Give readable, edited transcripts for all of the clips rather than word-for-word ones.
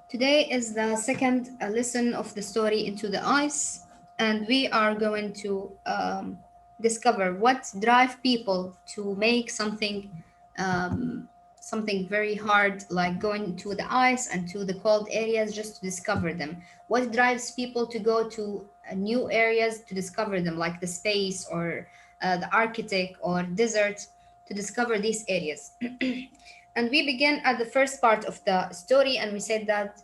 Today is the second lesson of the story Into the Ice, and we are going to discover what drive people to make um, something very hard, like going to the ice and to the cold areas just to discover them. What drives people to go to new areas to discover them, like the space or the Arctic or desert, to discover these areas. And we begin at the first part of the story, and we said that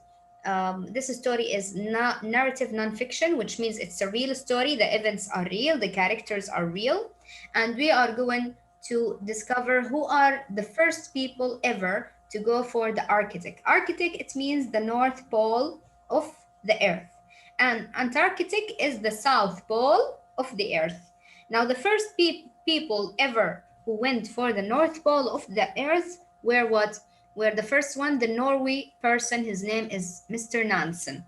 this story is not narrative nonfiction, which means it's a real story. The events are real, the characters are real, and we are going to discover who are the first people ever to go for the Arctic. Arctic, it means the North Pole of the Earth, and Antarctic is the South Pole of the Earth. Now, the first people ever who went for the North Pole of the Earth were what? Were the first one, the Norway person. His name is Mr. Nansen.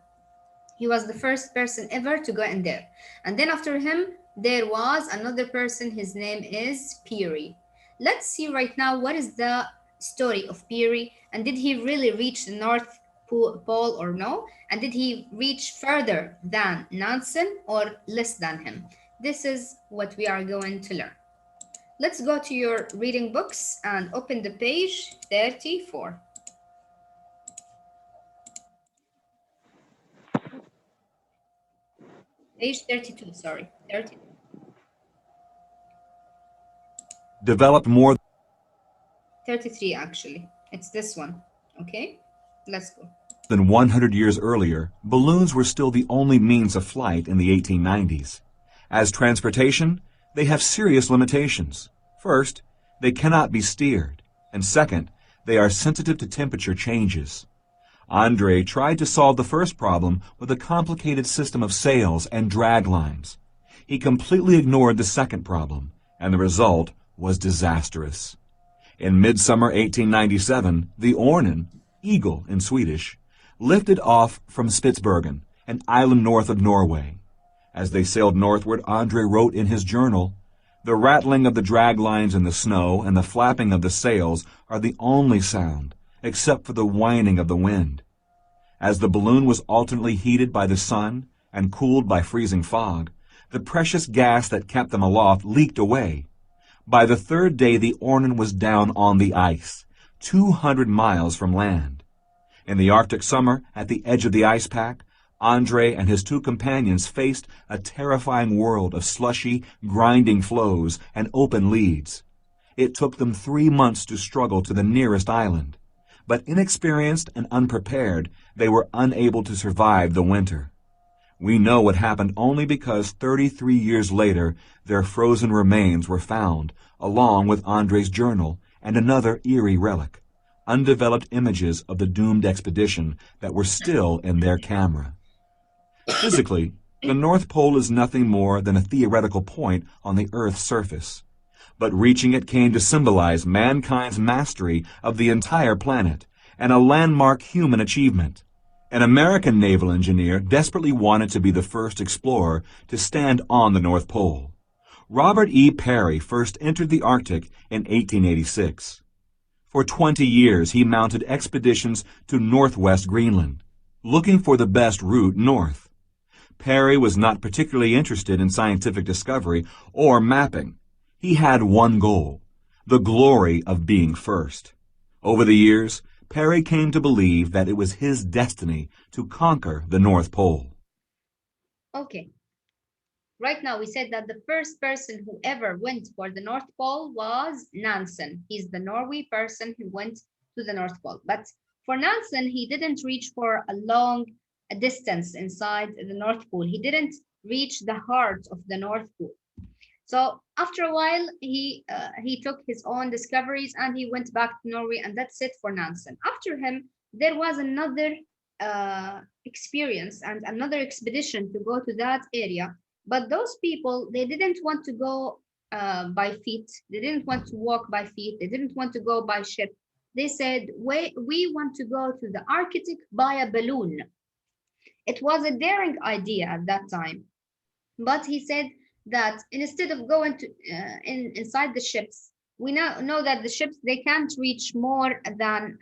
He was the first person ever to go in there. And then after him, there was another person. His name is Peary. Let's see right now what is the story of Peary, and did he really reach the North Pole or no? And did he reach further than Nansen or less than him? This is what we are going to learn. Let's go to your reading books and open the page 34. Page 32, sorry, 32. Developed more 33 actually. It's this one. Okay, let's go. than 100 years earlier, balloons were still the only means of flight in the 1890s. As transportation, they have serious limitations. First, they cannot be steered, and second, they are sensitive to temperature changes. Andre tried to solve the first problem with a complicated system of sails and drag lines. He completely ignored the second problem, and the result was disastrous. In midsummer 1897, the Örnen, eagle in Swedish, lifted off from Spitsbergen, an island north of Norway. As they sailed northward, Andre wrote in his journal, "The rattling of the drag lines in the snow and the flapping of the sails are the only sound, except for the whining of the wind." As the balloon was alternately heated by the sun and cooled by freezing fog, the precious gas that kept them aloft leaked away. By the third day the Örnen was down on the ice, 200 miles from land. In the Arctic summer, at the edge of the ice pack, Andre and his two companions faced a terrifying world of slushy, grinding floes and open leads. It took them 3 months to struggle to the nearest island. But inexperienced and unprepared, they were unable to survive the winter. We know what happened only because 33 years later their frozen remains were found, along with Andre's journal and another eerie relic, undeveloped images of the doomed expedition that were still in their camera. Physically, the North Pole is nothing more than a theoretical point on the Earth's surface. But reaching it came to symbolize mankind's mastery of the entire planet and a landmark human achievement. An American naval engineer desperately wanted to be the first explorer to stand on the North Pole. Robert E. Peary first entered the Arctic in 1886. For 20 years he mounted expeditions to northwest Greenland, looking for the best route north. Peary was not particularly interested in scientific discovery or mapping. He had one goal, the glory of being first. Over the years, Peary came to believe that it was his destiny to conquer the North Pole. Okay, right now we said that the first person who ever went for the North Pole was Nansen. He's the Norway person who went to the North Pole. But for Nansen, he didn't reach for a long distance inside the North Pole. He didn't reach the heart of the North Pole. So after a while, he took his own discoveries and he went back to Norway, and that's it for Nansen. After him, there was another experience and another expedition to go to that area. But those people, they didn't want to go by feet. They didn't want to walk by feet. They didn't want to go by ship. They said, we want to go to the Arctic by a balloon. It was a daring idea at that time. But he said that instead of going to inside the ships, we know that the ships, they can't reach more than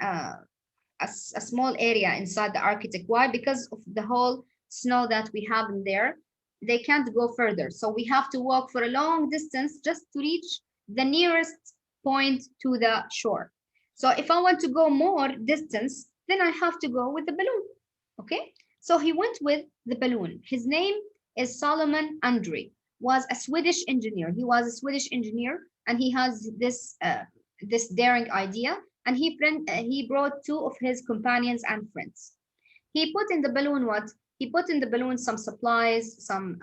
a small area inside the Arctic. Why? Because of the whole snow that we have in there. They can't go further. So we have to walk for a long distance just to reach the nearest point to the shore. So if I want to go more distance, then I have to go with the balloon. Okay? So he went with the balloon. His name is Solomon Andre, was a Swedish engineer. He was a Swedish engineer, and he has this daring idea. And he brought two of his companions and friends. He put in the balloon what? He put in the balloon some supplies, some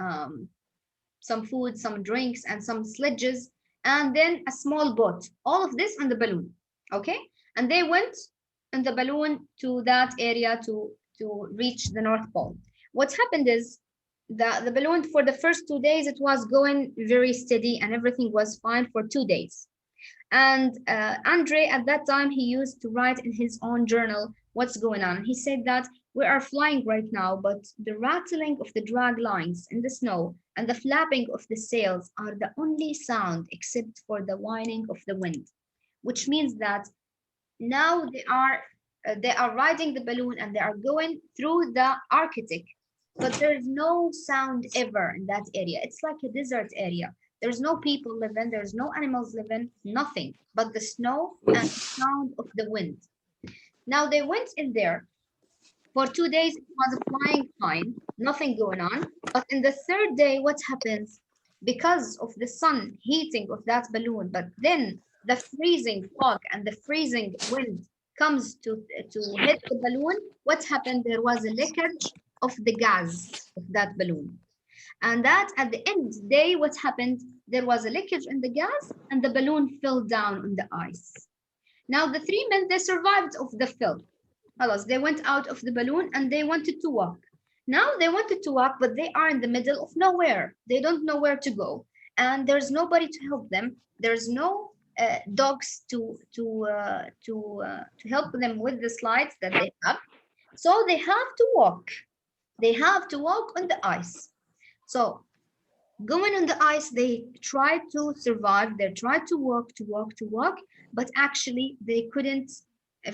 food, some drinks, and some sledges, and then a small boat. All of this on the balloon. Okay? And they went in the balloon to that area to reach the North Pole. What happened is the balloon for the first 2 days, it was going very steady and everything was fine for 2 days. And Andre, at that time, he used to write in his own journal what's going on. He said that we are flying right now, but the rattling of the drag lines in the snow and the flapping of the sails are the only sound except for the whining of the wind, which means that now they are riding the balloon and they are going through the Arctic, but there's no sound ever in that area. It's like a desert area. There's no people living, there's no animals living, nothing but the snow and the sound of the wind. Now they went in there. For 2 days, it was flying fine, nothing going on. But in the third day, what happens? Because of the sun heating of that balloon, but then the freezing fog and the freezing wind comes to hit the balloon, what happened? There was a leakage of the gas of that balloon. And that at the end of the day, what happened? There was a leakage in the gas and the balloon fell down on the ice. Now the three men, they survived of the fall. They went out of the balloon and they wanted to walk. Now they wanted to walk, but they are in the middle of nowhere. They don't know where to go. And there's nobody to help them. There's no dogs to help them with the slides that they have. So they have to walk. They have to walk on the ice. So going on the ice, they tried to survive. They tried to walk, but actually they couldn't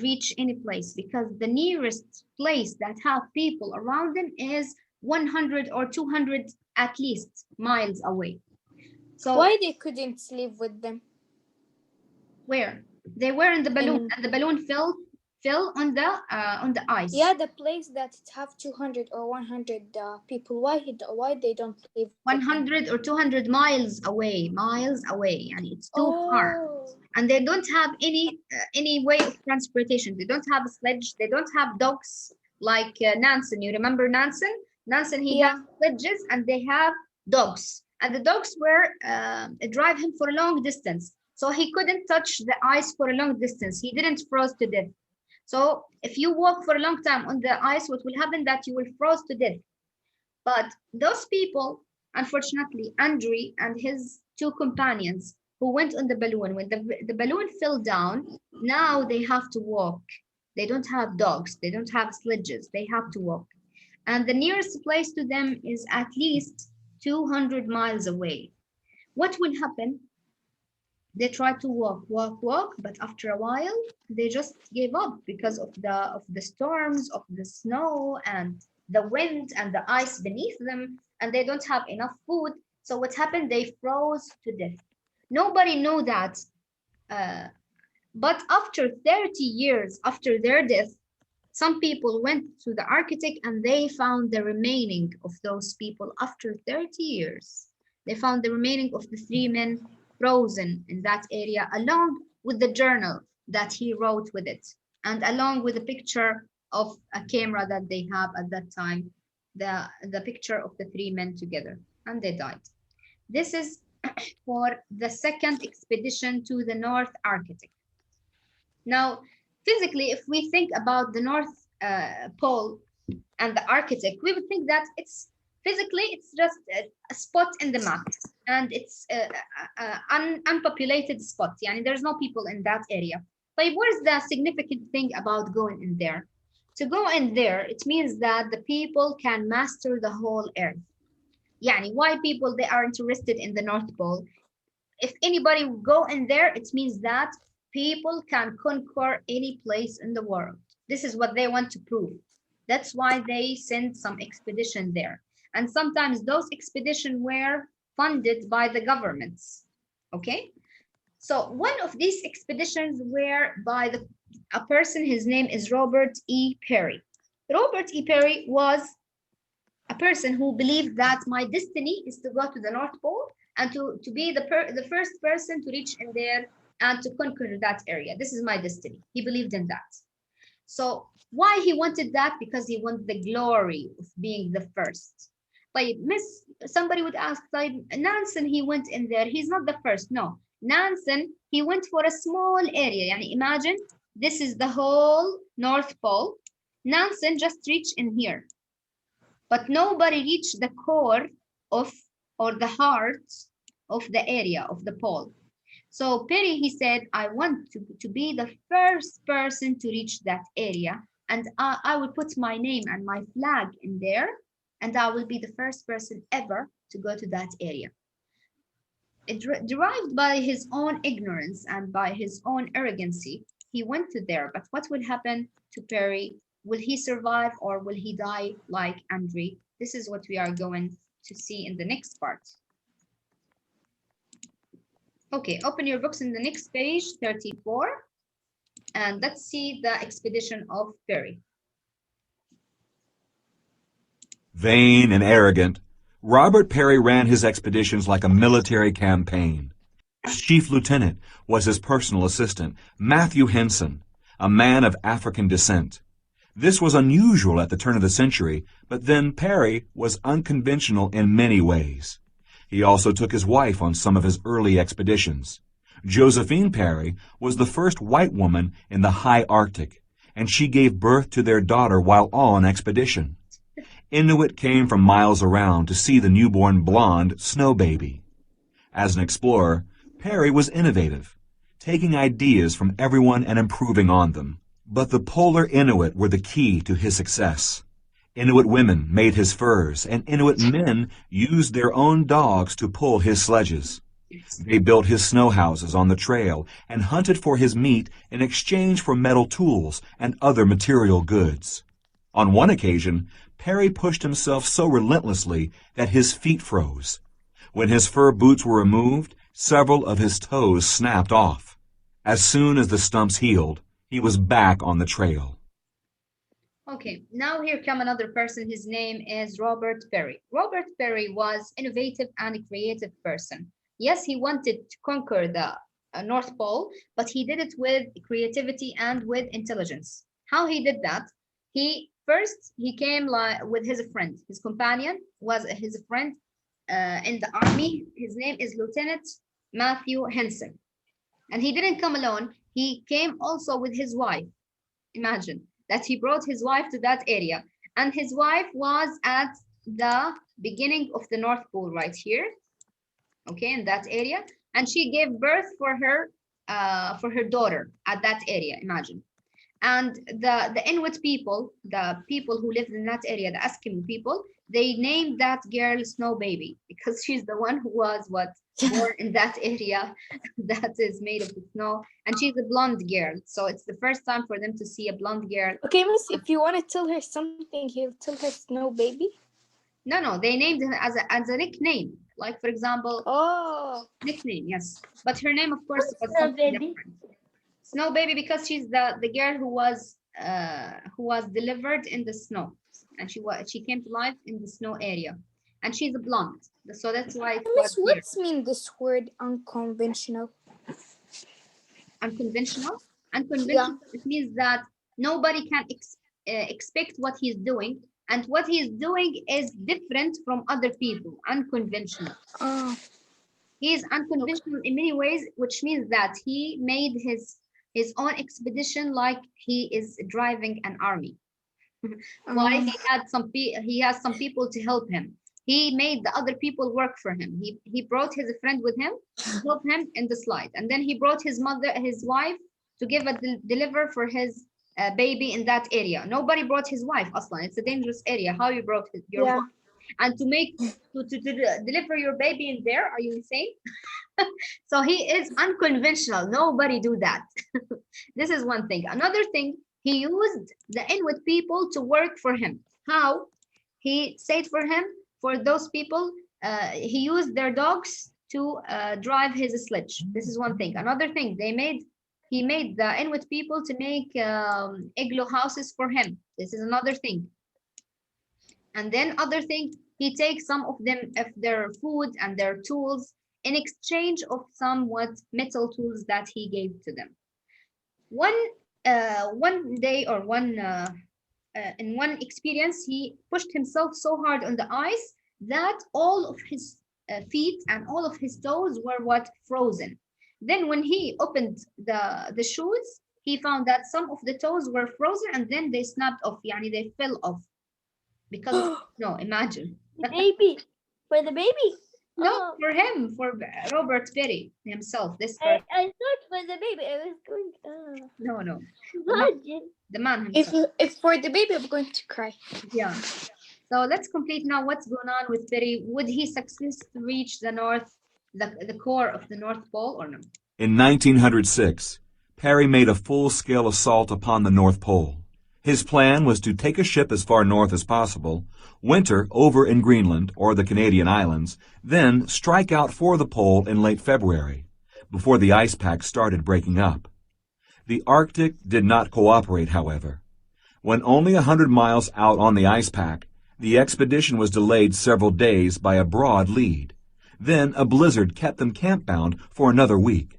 reach any place because the nearest place that have people around them is 100 or 200 at least miles away. So why they couldn't live with them? Where? They were in the balloon and the balloon fell on the ice. Yeah, the place that it have 200 or 100 people. Why they don't live? 100 or 200 miles away, and it's too far. And they don't have any way of transportation. They don't have a sledge. They don't have dogs like Nansen. You remember Nansen? Nansen, he has sledges and they have dogs. And the dogs were drive him for a long distance. So he couldn't touch the ice for a long distance. He didn't froze to death. So if you walk for a long time on the ice, what will happen that you will froze to death. But those people, unfortunately, Andre and his two companions who went on the balloon, when the balloon fell down, now they have to walk. They don't have dogs. They don't have sledges. They have to walk. And the nearest place to them is at least 200 miles away. What will happen? They try to walk, but after a while, they just gave up because of the storms, of the snow and the wind and the ice beneath them, and they don't have enough food. So what happened? They froze to death. Nobody knew that. But after 30 years after their death, some people went to the Arctic and they found the remaining of those people after 30 years. They found the remaining of the three men frozen in that area, along with the journal that he wrote with it, and along with a picture of a camera that they have at that time, the picture of the three men together, and they died. This is for the second expedition to the North Arctic. Now, physically, if we think about the North Pole and the Arctic, we would think that it's just a spot in the map, and it's an unpopulated spot. Yani there's no people in that area. But what is the significant thing about going in there? To go in there, it means that the people can master the whole earth. Yani why people, they are interested in the North Pole? If anybody will go in there, it means that people can conquer any place in the world. This is what they want to prove. That's why they send some expedition there. And sometimes those expeditions were funded by the governments. Okay? So one of these expeditions were by a person, his name is Robert E. Peary. Robert E. Peary was a person who believed that my destiny is to go to the North Pole and to be the first person to reach in there and to conquer that area. This is my destiny. He believed in that. So why he wanted that? Because he wanted the glory of being the first. But somebody would ask, like Nansen, he went in there. He's not the first. No, Nansen, he went for a small area. Yani imagine this is the whole North Pole. Nansen just reached in here. But nobody reached the core of, or the heart of the area of the pole. So Peary, he said, I want to be the first person to reach that area, and I will put my name and my flag in there, and I will be the first person ever to go to that area. It derived by his own ignorance and by his own arrogancy. He went to there, but what will happen to Peary? Will he survive or will he die like Andre? This is what we are going to see in the next part. Okay, open your books in the next page, 34, and let's see the expedition of Peary. Vain and arrogant, Robert Peary ran his expeditions like a military campaign. His chief lieutenant was his personal assistant, Matthew Henson, a man of African descent. This was unusual at the turn of the century, but then Peary was unconventional in many ways. He also took his wife on some of his early expeditions. Josephine Peary was the first white woman in the high Arctic, and she gave birth to their daughter while on expedition. Inuit came from miles around to see the newborn blonde snow baby. As an explorer, Peary was innovative, taking ideas from everyone and improving on them. But the polar Inuit were the key to his success. Inuit women made his furs, and Inuit men used their own dogs to pull his sledges. They built his snow houses on the trail and hunted for his meat in exchange for metal tools and other material goods. On one occasion, Peary pushed himself so relentlessly that his feet froze. When his fur boots were removed, several of his toes snapped off. As soon as the stumps healed, he was back on the trail. Okay, now here come another person. His name is Robert Peary. Robert Peary was innovative and a creative person. Yes, he wanted to conquer the North Pole, but he did it with creativity and with intelligence. How he did that? He came with his friend. His companion was his friend in the army. His name is Lieutenant Matthew Henson. And he didn't come alone. He came also with his wife. Imagine that he brought his wife to that area. And his wife was at the beginning of the North Pole right here. Okay, in that area. And she gave birth for her daughter at that area, imagine. And the Inuit people, the people who lived in that area, the Eskimo people, they named that girl Snow Baby because she's the one who was born in that area that is made of the snow, and she's a blonde girl. So it's the first time for them to see a blonde girl. Okay, Miss, if you want to tell her something, he'll tell her Snow Baby. No, they named her as a nickname. Like for example, nickname, yes. But her name, of course, was Snow Baby. Different. Snow Baby because she's the girl who was delivered in the snow, and she came to life in the snow area, and she's a blonde, so that's why. Miss, what's mean this word unconventional? Unconventional. Yeah. It means that nobody can expect what he's doing, and what he's doing is different from other people. Unconventional. He is unconventional in many ways, which means that he made his own expedition like he is driving an army. Why? He has some people to help him. He made the other people work for him. He brought his friend with him to help him in the slide, and then he brought his wife to give a deliver for his baby in that area. Nobody brought his wife. Aslan, it's a dangerous area. How you brought your wife? And to deliver your baby in there? Are you insane? So he is unconventional. Nobody do that. This is one thing. Another thing, he used the Inuit people to work for him. How? He said for him, for those people, he used their dogs to drive his sledge. This is one thing. Another thing, he made the Inuit people to make igloo houses for him. This is another thing. And then other thing, he takes some of them of their food and their tools in exchange of somewhat metal tools that he gave to them. One day or in one experience, he pushed himself so hard on the ice that all of his feet and all of his toes were what frozen. Then when he opened the shoes, he found that some of the toes were frozen and then they snapped off. Yani they fell off because of, no, imagine. Baby, for the baby. No, Oh. for him, for Robert Perry himself. This I person. thought for the baby. I was going. No, Imagine. the man himself. If for the baby, I'm going to cry. Yeah. So let's complete now what's going on with Perry. Would he succeed to reach the the core of the North Pole or no? In 1906, Parry made a full-scale assault upon the North Pole. His plan was to take a ship as far north as possible, winter over in Greenland or the Canadian islands, then strike out for the pole in late February, before the ice pack started breaking up. The Arctic did not cooperate, however. When only 100 miles out on the ice pack, the expedition was delayed several days by a broad lead. Then a blizzard kept them campbound for another week.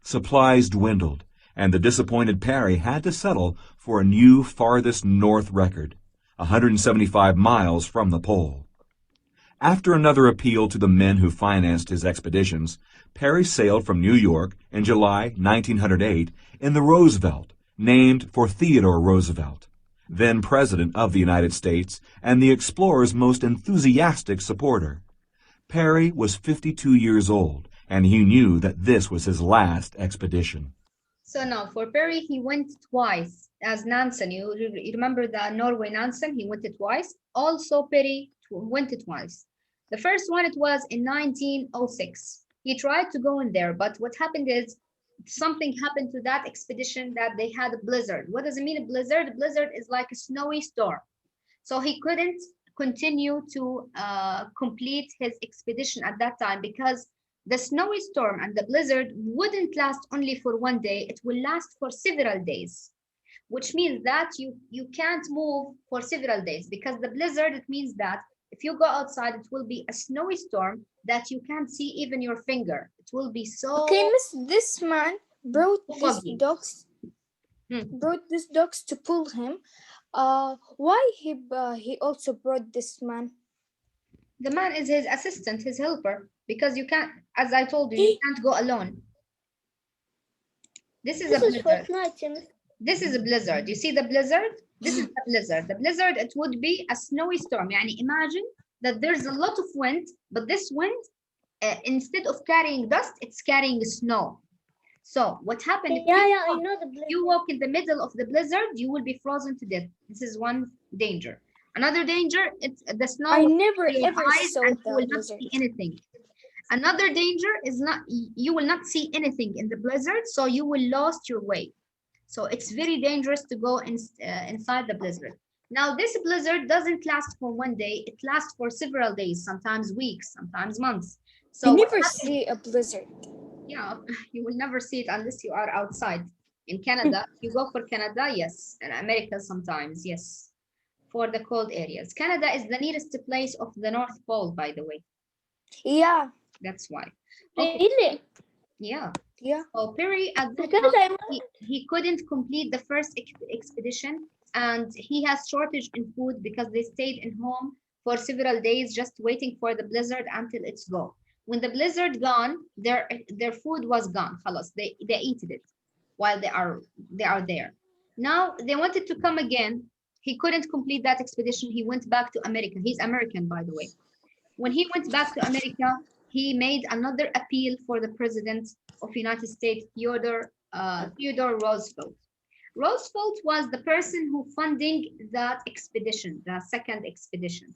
Supplies dwindled, and the disappointed Parry had to settle for a new farthest north record, 175 miles from the pole. After another appeal to the men who financed his expeditions, Parry sailed from New York in July 1908 in the Roosevelt, named for Theodore Roosevelt, then President of the United States and the explorer's most enthusiastic supporter. Parry was 52 years old, and he knew that this was his last expedition. So now for Perry, he went twice as Nansen. You remember the Norway Nansen? He went twice. Also, Perry went twice. The first one, it was in 1906. He tried to go in there, but what happened is something happened to that expedition that they had a blizzard. What does it mean, a blizzard? A blizzard is like a snowy storm. So he couldn't continue to complete his expedition at that time because the snowy storm and the blizzard wouldn't last only for one day, it will last for several days, which means that you can't move for several days because the blizzard, it means that if you go outside, it will be a snowy storm that you can't see even your finger. It will be so... Okay, miss, this man brought these dogs, to pull him. Why he also brought this man? The man is his assistant, his helper, because you can't, as I told you, you can't go alone. This is a blizzard. This is a blizzard. You see the blizzard? This is the blizzard. The blizzard, it would be a snowy storm. Yani imagine that there's a lot of wind, but this wind, instead of carrying dust, it's carrying snow. So what happened? If I know the blizzard. you walk in the middle of the blizzard, you will be frozen to death. This is one danger. Another danger, it's the snow. I never ever saw and you will the not blizzard. see anything. Another danger is you will not see anything in the blizzard, so you will lose your way. So it's very dangerous to go inside the blizzard. Now this blizzard doesn't last for one day, it lasts for several days, sometimes weeks, sometimes months. So I never see a blizzard. Yeah, you will never see it unless you are outside. In Canada, you go for Canada, yes, and America sometimes, yes, for the cold areas. Canada is the nearest place of the North Pole, by the way. Yeah. That's why. Okay. Really? Yeah. Yeah. So Perry, at that Because time, he couldn't complete the first expedition, and he has shortage in food because they stayed in home for several days just waiting for the blizzard until it's gone. When the blizzard gone, their food was gone. Khalas, they eat it while they are there. Now they wanted to come again. He couldn't complete that expedition. He went back to America. He's American, by the way. When he went back to America, he made another appeal for the president of United States, Theodore Roosevelt. Roosevelt was the person who funding that expedition, the second expedition.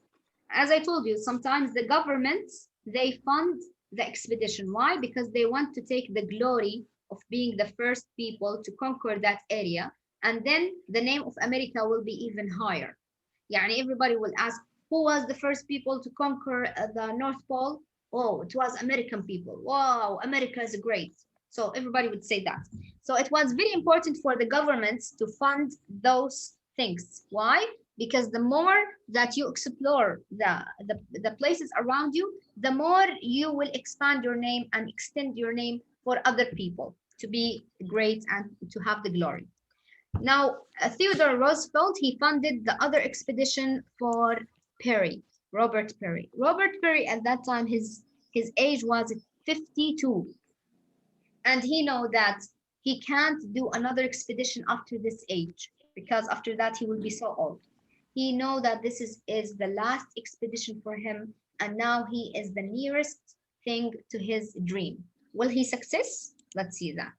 As I told you, sometimes the governments, they fund the expedition. Why? Because they want to take the glory of being the first people to conquer that area, and then the name of America will be even higher. يعني everybody will ask, who was the first people to conquer the North Pole? Oh, it was American people. Wow, America is great. So everybody would say that. So it was very important for the governments to fund those things. Why? Because the more that you explore the places around you, the more you will expand your name and extend your name for other people to be great and to have the glory. Now, Theodore Roosevelt, he funded the other expedition for Perry, Robert Perry. Robert Perry at that time, his age was 52. And he know that he can't do another expedition after this age, because after that he will be so old. He know that this is the last expedition for him, and now he is the nearest thing to his dream. Will he success? Let's see that.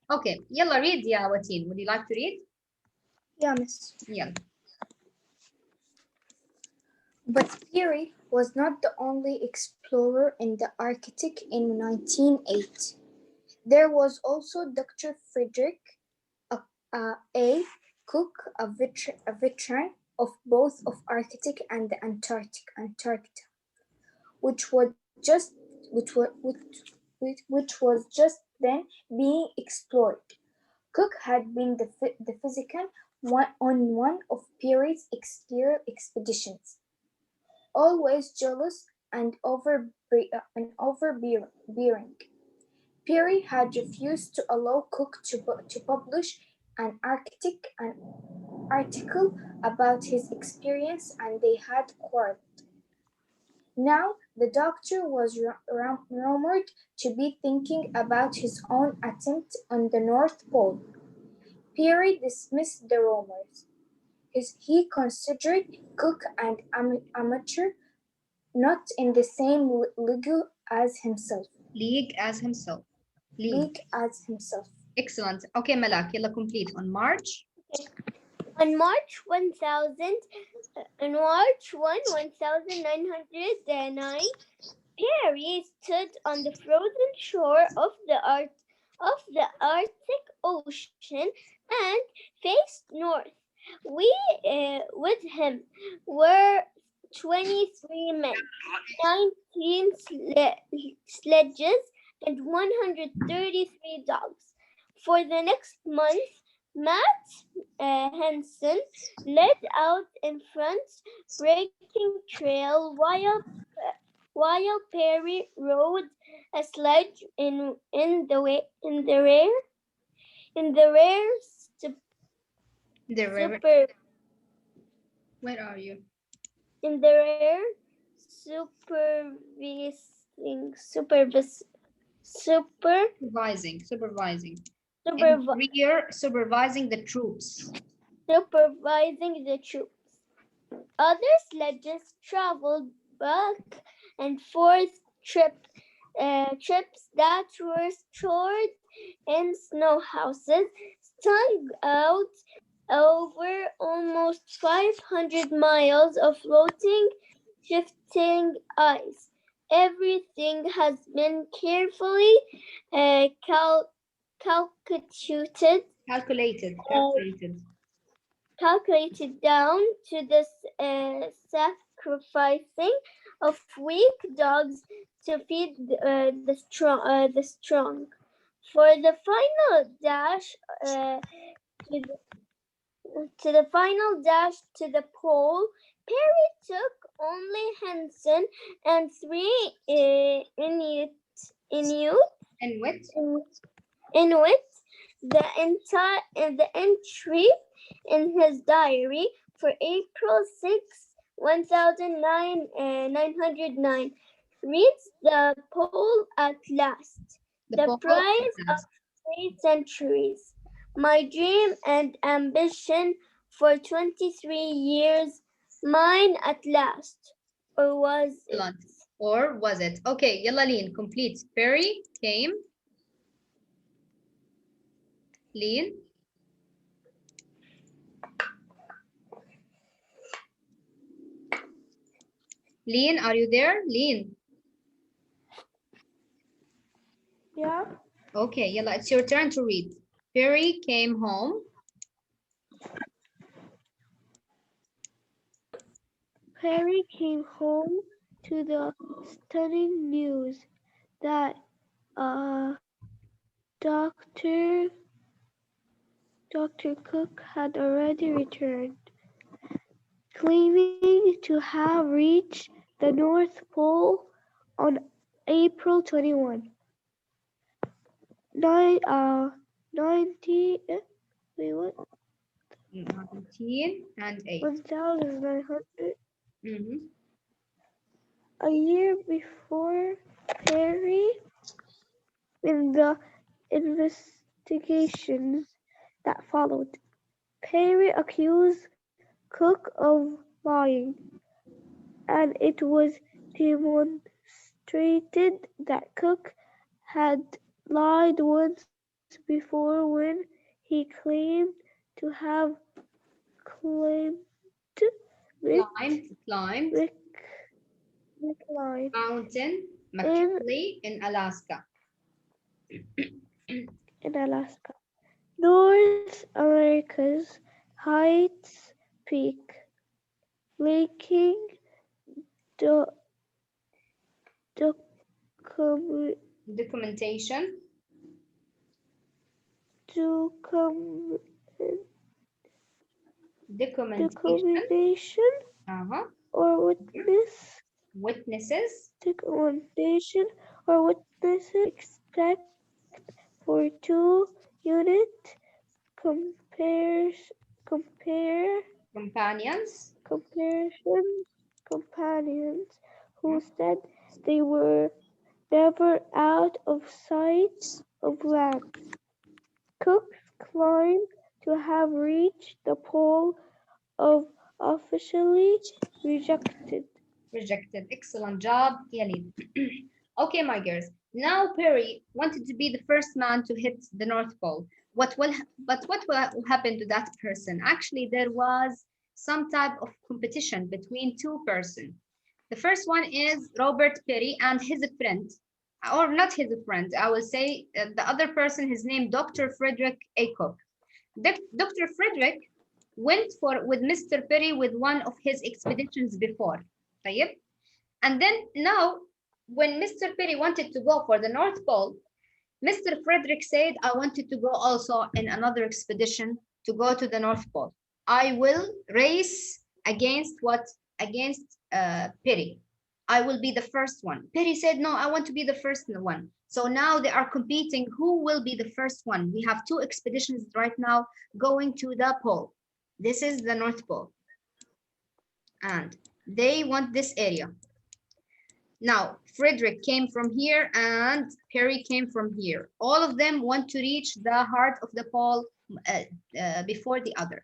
Okay, يلا read يا وتين. Would you like to read? Yeah, miss. يلا. But Peary was not the only explorer in the Arctic in 1908. There was also Dr. Frederick A. Cook, a veteran of both of Arctic and the Antarctica, which was just then being explored. Cook had been the physician on one of Peary's exterior expeditions. Always jealous and overbearing, Peary had refused to allow Cook to publish an article about his experience, and they had quarreled. Now the doctor was rumored to be thinking about his own attempt on the North Pole. Peary dismissed the rumors. He considered Cook an amateur, not in the same league as himself. League as himself. Excellent. Okay, Malak, يلا complete. On March. On March 1909, Peary stood on the frozen shore of the Arctic Ocean and faced north. With him were 23 men, 19 sledges, and 133 dogs. For the next month, Matt Henson led out in front, breaking trail, while Peary rode a sledge in the rear. Where are you? In the rear, supervising the troops. Other sledges traveled back and forth trips that were stored in snow houses stung out over almost 500 miles of floating, shifting ice. Everything has been carefully calculated down to the sacrificing of weak dogs to feed the strong. For the final dash to the pole, Peary took only Henson and 3 Inuit. The entry in his diary for April 6, 1909 reads the pole at last. The prize of 3 centuries. My dream and ambition for 23 years, mine at last. Or was it? Or was it? Okay, يلا Lean, complete. Peary came. Lean. Lean, are you there? Lean. Yeah. Okay, yalla, it's your turn to read. Perry came home. Perry came home to the stunning news that Dr. Cook had already returned, claiming to have reached the North Pole on April 21. 90, wait, what? 19 and 8. 1900. Mhm. A year before Perry, in the investigations that followed, Perry accused Cook of lying, and it was demonstrated that Cook had lied once before when he claimed to have climbed Climbed McLean Mountain in McKinley in Alaska. Alaska, North America's highest peak, making the document Documentation. documentation Uh-huh. or Witnesses. documentation or witnesses expect for 2 unit compare Companions. comparison companions who said they were never out of sight of land. Cook claimed to have reached the pole of officially rejected. Rejected. Excellent job, Yalid. Okay, my girls. Now Perry wanted to be the first man to hit the North Pole. What will happen to that person? Actually, there was some type of competition between two persons. The first one is Robert Perry and his friend, or not his friend, I will say the other person, his name Dr. Frederick A. Cook. Dr. Frederick went for with Mr. Perry with one of his expeditions before. طيب? And then now, when Mr. Perry wanted to go for the North Pole, Mr. Frederick said, I wanted to go also in another expedition to go to the North Pole. I will race against what? Against Perry. I will be the first one. Perry said, no, I want to be the first one. So now they are competing. Who will be the first one? We have two expeditions right now going to the pole. This is the North Pole. And they want this area. Now, Frederick came from here and Perry came from here. All of them want to reach the heart of the pole before the other.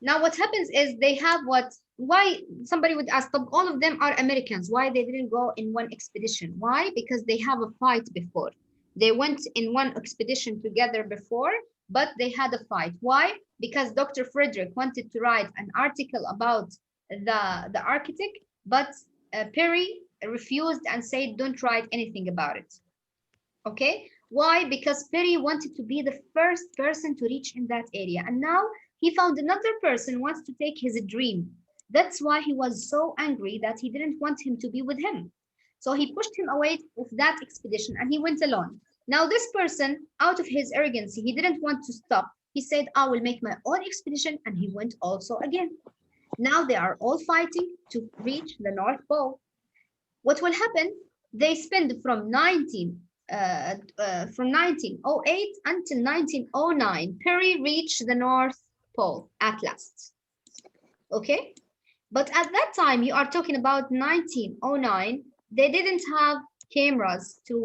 Now, what happens is they have what? Why? Somebody would ask, all of them are Americans. Why they didn't go in one expedition? Why? Because they have a fight before. They went in one expedition together before, but they had a fight. Why? Because Dr. Frederick wanted to write an article about the architect, but Perry refused and said, don't write anything about it. Okay? Why? Because Perry wanted to be the first person to reach in that area. And now he found another person wants to take his dream. That's why he was so angry that he didn't want him to be with him. So he pushed him away of that expedition and he went alone. Now this person, out of his arrogance, he didn't want to stop. He said, I will make my own expedition, and he went also again. Now they are all fighting to reach the North Pole. What will happen? They spend from 1908 until 1909. Perry reached the North Pole at last. Okay, but at that time you are talking about 1909. They didn't have cameras to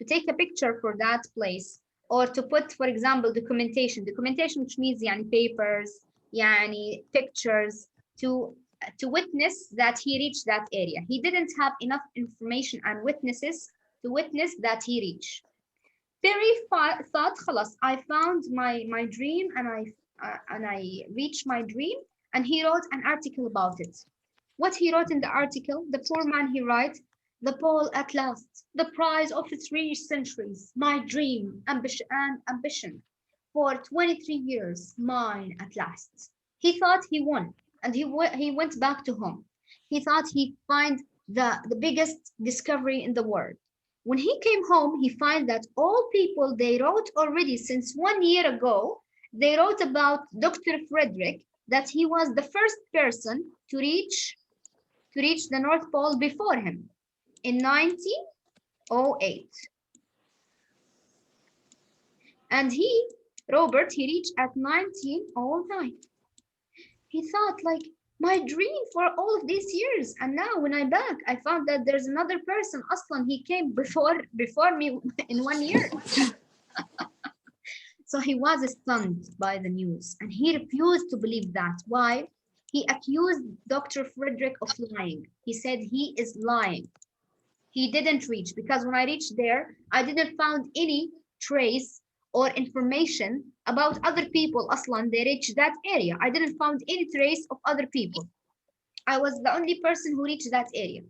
take a picture for that place, or to put, for example, documentation, which means yani papers, yani pictures to witness that he reached that area. He didn't have enough information and witnesses to witness that he reached. Perry thought, خلاص, I found my dream and I reached my dream, and he wrote an article about it. What he wrote in the article, the poor man, he writes, the pole at last, the prize of 3 centuries, my dream, ambition. For 23 years, mine at last. He thought he won, and he went back to home. He thought he'd find the biggest discovery in the world. When he came home, he found that all people they wrote already since 1 year ago, they wrote about Dr. Frederick, that he was the first person to reach the North Pole before him in 1908. And Robert, he reached at 1909. He thought, like, my dream for all of these years, and now when I'm back, I found that there's another person, Aslan, he came before me in 1 year. So he was stunned by the news, and he refused to believe that. Why? He accused Dr. Frederick of lying. He said he is lying. He didn't reach, because when I reached there, I didn't find any trace or information about other people. Aslan, they reached that area. I didn't find any trace of other people. I was the only person who reached that area.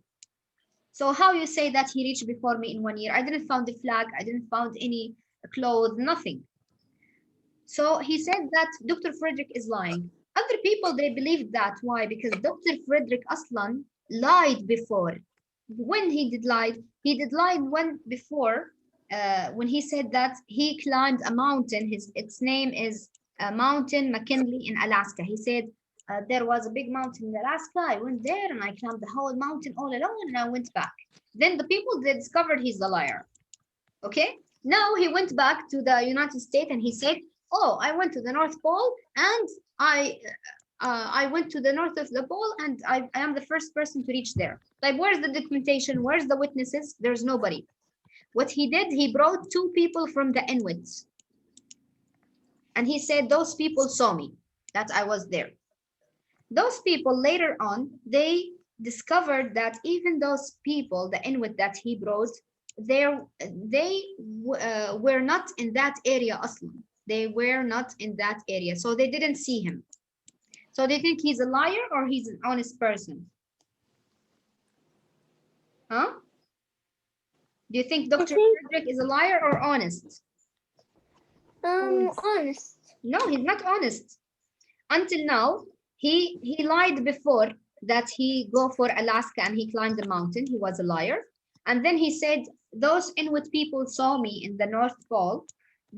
So how you say that he reached before me in 1 year? I didn't find the flag. I didn't find any clothes, nothing. So he said that Dr. Frederick is lying. Other people, they believed that. Why? Because Dr. Frederick Aslan lied before. When he did lie when before, when he said that he climbed a mountain. Its name is Mountain McKinley in Alaska. He said there was a big mountain in Alaska. I went there and I climbed the whole mountain all alone and I went back. Then the people, they discovered he's a liar. Okay, now he went back to the United States and he said, oh, I went to the North Pole and I went to the north of the pole and I am the first person to reach there. Like, where's the documentation? Where's the witnesses? There's nobody. What he did, he brought 2 people from the Inuits. And he said, those people saw me, that I was there. Those people later on, they discovered that even those people, the Inuit that he brought, they were not in that area Aslan. They were not in that area, so they didn't see him. So they think he's a liar or he's an honest person? Huh? Do you think Dr. Frederick is a liar or honest? Honest. No, he's not honest. Until now, he lied before that he go for Alaska and he climbed the mountain. He was a liar. And then he said, those Inuit people saw me in the North Pole.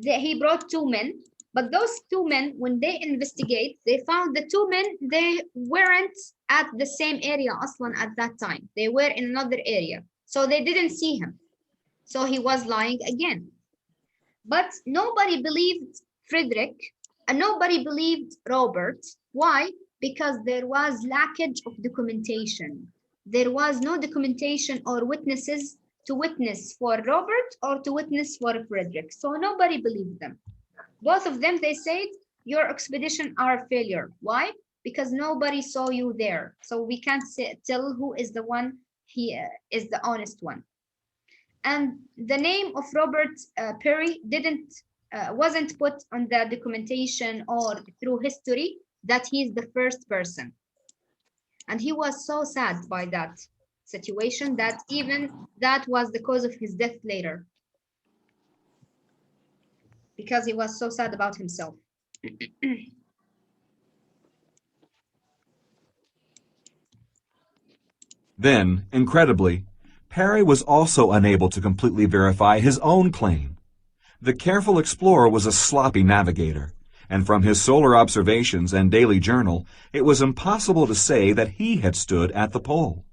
He brought 2 men, but those 2 men, when they investigate, they found the 2 men, they weren't at the same area Aslan at that time. They were in another area. So they didn't see him. So he was lying again. But nobody believed Frederick and nobody believed Robert. Why? Because there was lackage of documentation. There was no documentation or witnesses to witness for Robert or to witness for Frederick. So nobody believed them. Both of them, they said, your expedition are a failure. Why? Because nobody saw you there. So we can't tell who is the one, he is the honest one. And the name of Robert Peary wasn't put on the documentation or through history that he's the first person. And he was so sad by that situation that even that was the cause of his death later, because he was so sad about himself. Then, incredibly, Peary was also unable to completely verify his own claim. The careful explorer was a sloppy navigator, and from his solar observations and daily journal, it was impossible to say that he had stood at the pole.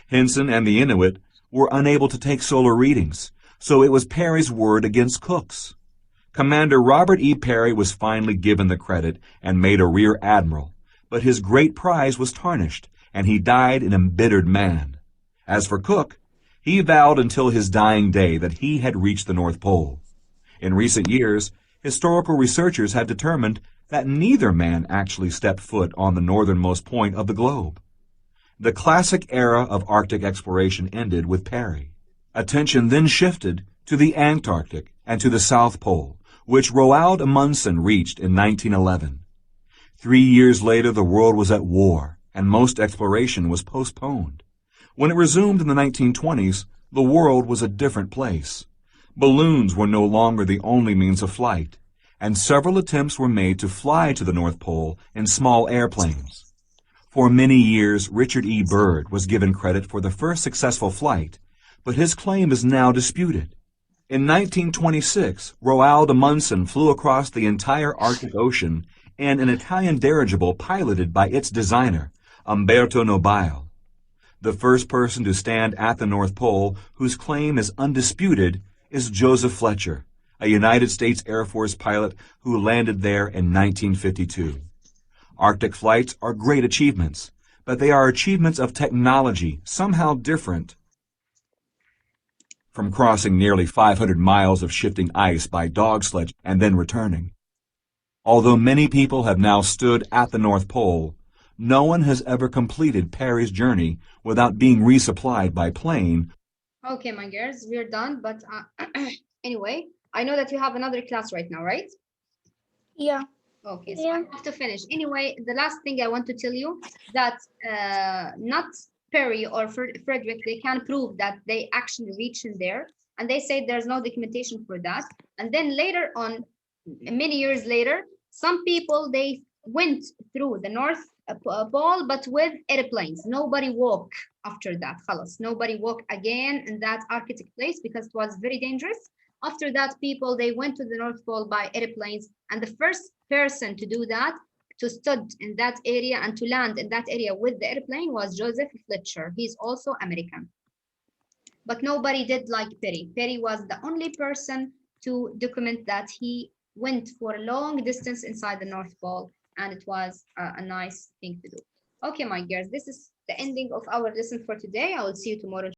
Henson and the Inuit were unable to take solar readings, so it was Peary's word against Cook's. Commander Robert E. Peary was finally given the credit and made a rear admiral, but his great prize was tarnished, and he died an embittered man. As for Cook, he vowed until his dying day that he had reached the North Pole. In recent years, historical researchers have determined that neither man actually stepped foot on the northernmost point of the globe. The classic era of Arctic exploration ended with Peary. Attention then shifted to the Antarctic and to the South Pole, which Roald Amundsen reached in 1911. 3 years later, the world was at war, and most exploration was postponed. When it resumed in the 1920s, the world was a different place. Balloons were no longer the only means of flight, and several attempts were made to fly to the North Pole in small airplanes. For many years, Richard E. Byrd was given credit for the first successful flight, but his claim is now disputed. In 1926, Roald Amundsen flew across the entire Arctic Ocean in an Italian dirigible piloted by its designer, Umberto Nobile. The first person to stand at the North Pole, whose claim is undisputed, is Joseph Fletcher, a United States Air Force pilot who landed there in 1952. Arctic flights are great achievements, but they are achievements of technology somehow different from crossing nearly 500 miles of shifting ice by dog sledge and then returning. Although many people have now stood at the North Pole, no one has ever completed Parry's journey without being resupplied by plane. Okay, my girls, we're done. But anyway, I know that you have another class right now, right? Yeah. Okay, so Yeah. I have to finish. Anyway, the last thing I want to tell you that not Perry or Frederick, they can prove that they actually reached in there. And they say there's no documentation for that. And then later on, many years later, some people, they went through the North Pole, but with airplanes. Nobody walked after that. Khalas. Nobody walked again in that Arctic place because it was very dangerous. After that, people, they went to the North Pole by airplanes. And the first person to do that, to stood in that area and to land in that area with the airplane was Joseph Fletcher. He's also American. But nobody did like Perry. Perry was the only person to document that he went for a long distance inside the North Pole, and it was a nice thing to do. Okay, my girls, this is the ending of our lesson for today. I will see you tomorrow.